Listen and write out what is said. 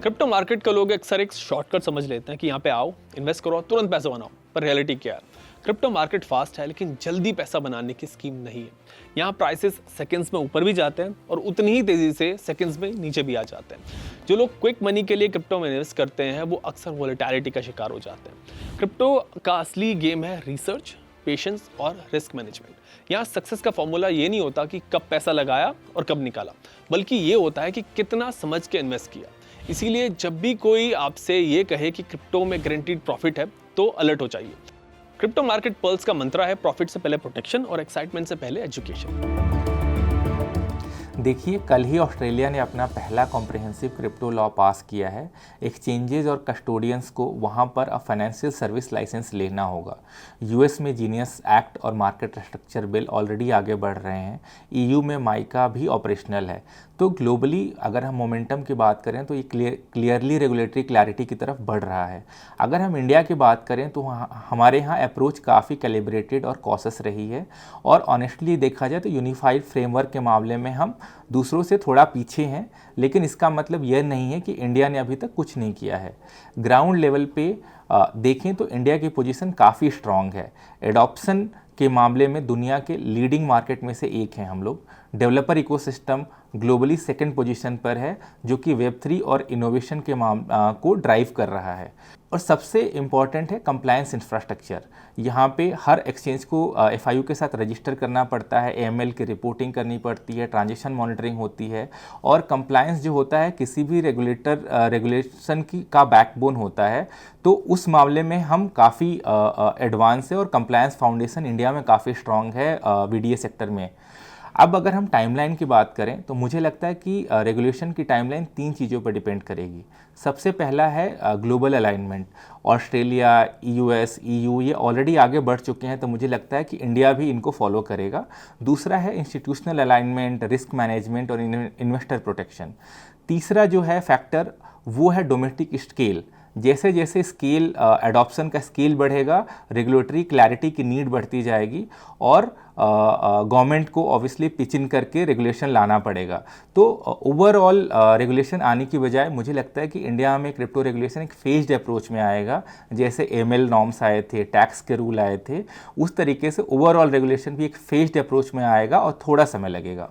Crypto market का लोग अक्सर एक शॉर्टकट समझ लेते हैं कि यहाँ पे आओ, इन्वेस्ट करो, तुरंत पैसा बनाओ। पर रियलिटी क्या है? क्रिप्टो मार्केट फास्ट है लेकिन जल्दी पैसा बनाने की स्कीम नहीं है। यहाँ प्राइसेस सेकंड्स में ऊपर भी जाते हैं और उतनी ही तेजी से सेकंड्स में नीचे भी आ जाते हैं। जो लोग क्विक मनी के लिए क्रिप्टो में इन्वेस्ट करते हैं वो अक्सर वोलेटिलिटी का शिकार हो जाते हैं। क्रिप्टो का असली गेम है रिसर्च, पेशेंस और रिस्क मैनेजमेंट। यहाँ सक्सेस का फॉर्मूला ये नहीं होता कि कब पैसा लगाया और कब निकाला, बल्कि ये होता है कि कितना समझ के इन्वेस्ट किया। इसीलिए जब भी कोई आपसे ये कहे कि क्रिप्टो में गारंटीड प्रॉफिट है तो अलर्ट हो जाइए। क्रिप्टो मार्केट पर्ल्स का मंत्र है प्रॉफिट से पहले प्रोटेक्शन और एक्साइटमेंट से पहले एजुकेशन। देखिए, कल ही ऑस्ट्रेलिया ने अपना पहला कॉम्प्रिहेंसिव क्रिप्टो लॉ पास किया है। एक्सचेंजेस और कस्टोडियंस को वहां पर अब फाइनेंशियल सर्विस लाइसेंस लेना होगा। यूएस में जीनियस एक्ट और मार्केट स्ट्रक्चर बिल ऑलरेडी आगे बढ़ रहे हैं। ईयू में माइका भी ऑपरेशनल है। तो ग्लोबली अगर हम मोमेंटम की बात करें तो ये क्लियरली रेगुलेटरी क्लैरिटी की तरफ बढ़ रहा है। अगर हम इंडिया की बात करें तो हमारे यहाँ अप्रोच काफ़ी कैलिब्रेटेड और कॉशस रही है। और ऑनेस्टली देखा जाए तो यूनिफाइड फ्रेमवर्क के मामले में हम दूसरों से थोड़ा पीछे हैं, लेकिन इसका मतलब यह नहीं है कि इंडिया ने अभी तक कुछ नहीं किया है। ग्राउंड लेवल पे देखें तो इंडिया की पोजीशन काफ़ी स्ट्रांग है। एडॉप्शन के मामले में दुनिया के लीडिंग मार्केट में से एक हैं हम लोग। Developer ecosystem globally second position पर है, जो कि वेब3 और इनोवेशन के को ड्राइव कर रहा है। और सबसे इम्पॉर्टेंट है कंप्लायंस इंफ्रास्ट्रक्चर। यहाँ पे हर एक्सचेंज को FIU के साथ रजिस्टर करना पड़ता है, AML की रिपोर्टिंग करनी पड़ती है, ट्रांजेक्शन मॉनिटरिंग होती है। और कंप्लायंस जो होता है किसी भी रेगुलेशन की का बैकबोन होता है। तो उस मामले में हम काफ़ी एडवांस है और कंप्लायंस फाउंडेशन इंडिया में काफ़ी स्ट्रॉन्ग है VDA सेक्टर में। अब अगर हम टाइमलाइन की बात करें तो मुझे लगता है कि रेगुलेशन की टाइमलाइन 3 चीज़ों पर डिपेंड करेगी। सबसे पहला है global alignment. Australia, US, EU ये ऑलरेडी आगे बढ़ चुके हैं, तो मुझे लगता है कि इंडिया भी इनको फॉलो करेगा। दूसरा है इंस्टीट्यूशनल अलाइनमेंट, रिस्क मैनेजमेंट और इन्वेस्टर प्रोटेक्शन। तीसरा जो है फैक्टर वो है डोमेस्टिक स्केल। जैसे जैसे स्केल एडॉप्शन का स्केल बढ़ेगा, रेगुलेटरी क्लैरिटी की नीड बढ़ती जाएगी और गवर्नमेंट को ऑब्वियसली पिच इन करके रेगुलेशन लाना पड़ेगा। तो ओवरऑल रेगुलेशन आने की बजाय मुझे लगता है कि इंडिया में क्रिप्टो रेगुलेशन एक फेज्ड अप्रोच में आएगा। जैसे AML नॉर्म्स आए थे, टैक्स के रूल आए थे, उस तरीके से ओवरऑल रेगुलेशन भी एक फेज्ड अप्रोच में आएगा और थोड़ा समय लगेगा।